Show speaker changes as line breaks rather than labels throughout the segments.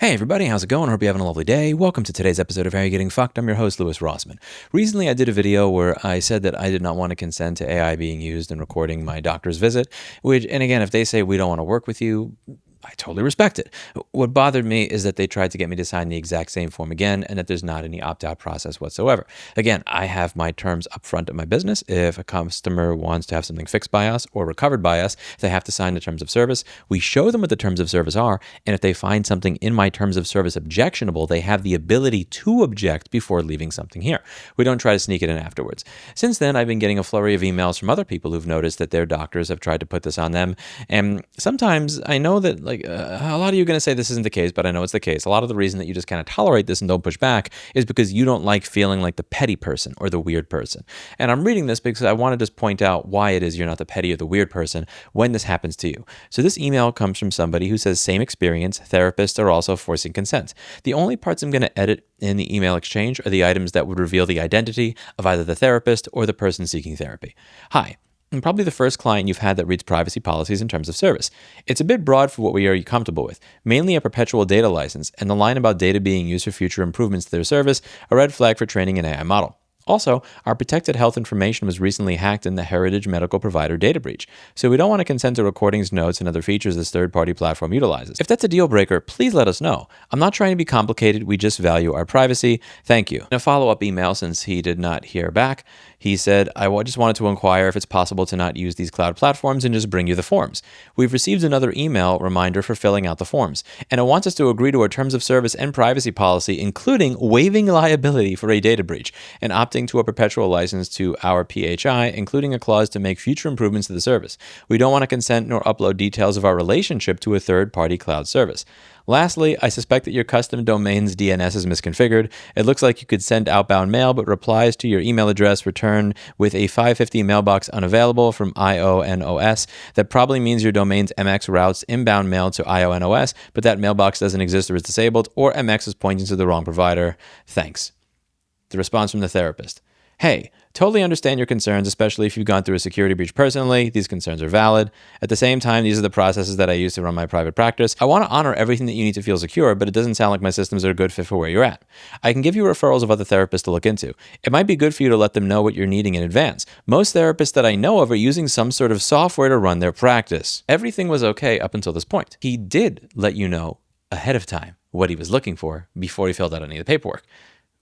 Hey everybody, how's it going? Hope you're having a lovely day. Welcome to today's episode of How You Getting Fucked. I'm your host, Louis Rossman. Recently, I did a video where I said that I did not want to consent to AI being used in recording my doctor's visit, and again, if they say we don't want to work with you, I totally respect it. What bothered me is that they tried to get me to sign the exact same form again and that there's not any opt-out process whatsoever. Again, I have my terms up front of my business. If a customer wants to have something fixed by us or recovered by us, they have to sign the terms of service. We show them what the terms of service are, and if they find something in my terms of service objectionable, they have the ability to object before leaving something here. We don't try to sneak it in afterwards. Since then, I've been getting a flurry of emails from other people who've noticed that their doctors have tried to put this on them, and sometimes I know that a lot of you are going to say this isn't the case, but I know it's the case. A lot of the reason that you just kind of tolerate this and don't push back is because you don't like feeling like the petty person or the weird person. And I'm reading this because I want to just point out why it is you're not the petty or the weird person when this happens to you. So this email comes from somebody who says, same experience, therapists are also forcing consent. The only parts I'm going to edit in the email exchange are the items that would reveal the identity of either the therapist or the person seeking therapy. Hi. I'm probably the first client you've had that reads privacy policies in terms of service. It's a bit broad for what we are comfortable with, mainly a perpetual data license, and the line about data being used for future improvements to their service, a red flag for training an AI model. Also, our protected health information was recently hacked in the Heritage Medical Provider data breach, so we don't want to consent to recordings, notes, and other features this third-party platform utilizes. If that's a deal breaker, please let us know. I'm not trying to be complicated, we just value our privacy. Thank you. In a follow-up email, since he did not hear back, he said, I just wanted to inquire if it's possible to not use these cloud platforms and just bring you the forms. We've received another email reminder for filling out the forms, and it wants us to agree to our terms of service and privacy policy, including waiving liability for a data breach and opting to a perpetual license to our PHI, including a clause to make future improvements to the service. We don't want to consent nor upload details of our relationship to a third-party cloud service. Lastly, I suspect that your custom domain's DNS is misconfigured. It looks like you could send outbound mail, but replies to your email address return with a 550 mailbox unavailable from IONOS. That probably means your domain's MX routes inbound mail to IONOS, but that mailbox doesn't exist or is disabled, or MX is pointing to the wrong provider. Thanks. The response from the therapist. Hey, totally understand your concerns, especially if you've gone through a security breach personally. These concerns are valid. At the same time, these are the processes that I use to run my private practice. I want to honor everything that you need to feel secure, but it doesn't sound like my systems are a good fit for where you're at. I can give you referrals of other therapists to look into. It might be good for you to let them know what you're needing in advance. Most therapists that I know of are using some sort of software to run their practice. Everything was okay up until this point. He did let you know ahead of time what he was looking for before he filled out any of the paperwork.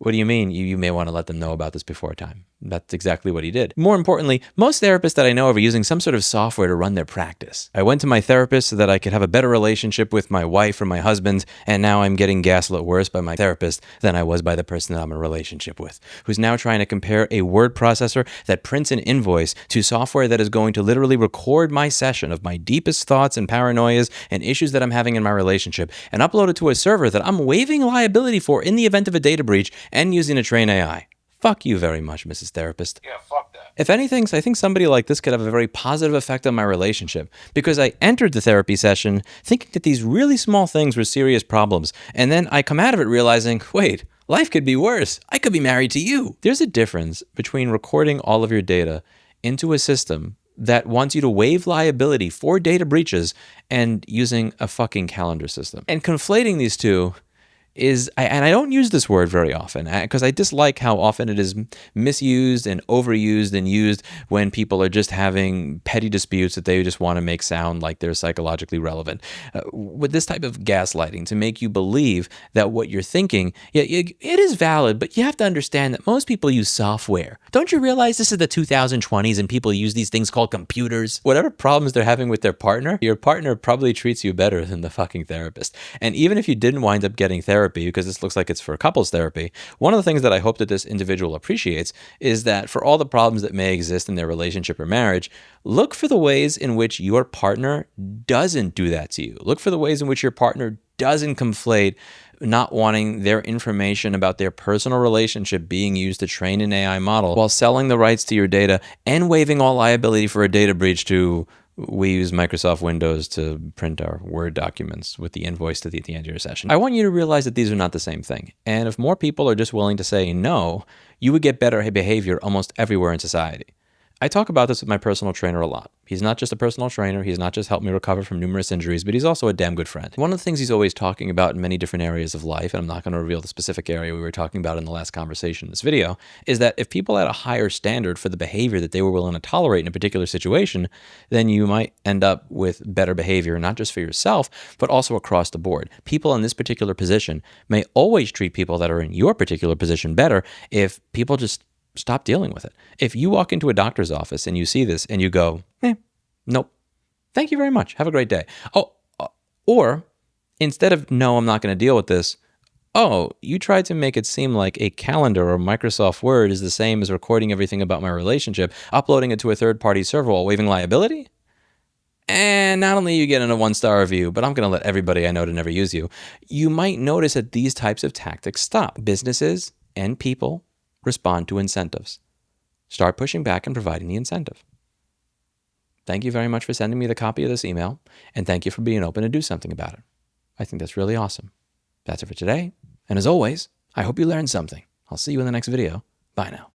What do you mean? You may want to let them know about this before time. That's exactly what he did. More importantly, most therapists that I know of are using some sort of software to run their practice. I went to my therapist so that I could have a better relationship with my wife or my husband, and now I'm getting gaslit worse by my therapist than I was by the person that I'm in a relationship with, who's now trying to compare a word processor that prints an invoice to software that is going to literally record my session of my deepest thoughts and paranoias and issues that I'm having in my relationship and upload it to a server that I'm waiving liability for in the event of a data breach and using to train AI. Fuck you very much, Mrs. Therapist.
Yeah, fuck that.
If anything, I think somebody like this could have a very positive effect on my relationship because I entered the therapy session thinking that these really small things were serious problems, and then I come out of it realizing, wait, life could be worse. I could be married to you. There's a difference between recording all of your data into a system that wants you to waive liability for data breaches and using a fucking calendar system. And conflating these two and I don't use this word very often because I dislike how often it is misused and overused and used when people are just having petty disputes that they just want to make sound like they're psychologically relevant. With this type of gaslighting to make you believe that what you're thinking, it is valid, but you have to understand that most people use software. Don't you realize this is the 2020s and people use these things called computers? Whatever problems they're having with their partner, your partner probably treats you better than the fucking therapist. And even if you didn't wind up getting therapy, because this looks like it's for couples therapy, one of the things that I hope that this individual appreciates is that for all the problems that may exist in their relationship or marriage, look for the ways in which your partner doesn't do that to you. Look for the ways in which your partner doesn't conflate not wanting their information about their personal relationship being used to train an AI model while selling the rights to your data and waiving all liability for a data breach to we use Microsoft Windows to print our Word documents with the invoice at the end of your session. I want you to realize that these are not the same thing. And if more people are just willing to say no, you would get better behavior almost everywhere in society. I talk about this with my personal trainer a lot. He's not just a personal trainer. He's not just helped me recover from numerous injuries, but he's also a damn good friend. One of the things he's always talking about in many different areas of life, and I'm not going to reveal the specific area we were talking about in the last conversation in this video, is that if people had a higher standard for the behavior that they were willing to tolerate in a particular situation, then you might end up with better behavior, not just for yourself, but also across the board. People in this particular position may always treat people that are in your particular position better if people just stop dealing with it. If you walk into a doctor's office and you see this and you go, nope, thank you very much, have a great day. Or instead of, no, I'm not going to deal with this, oh, you tried to make it seem like a calendar or Microsoft Word is the same as recording everything about my relationship, uploading it to a third-party server while waiving liability? And not only are you getting a 1-star review, but I'm going to let everybody I know to never use you. You might notice that these types of tactics stop. Businesses and people respond to incentives. Start pushing back and providing the incentive. Thank you very much for sending me the copy of this email, and thank you for being open to do something about it. I think that's really awesome. That's it for today. And as always, I hope you learned something. I'll see you in the next video. Bye now.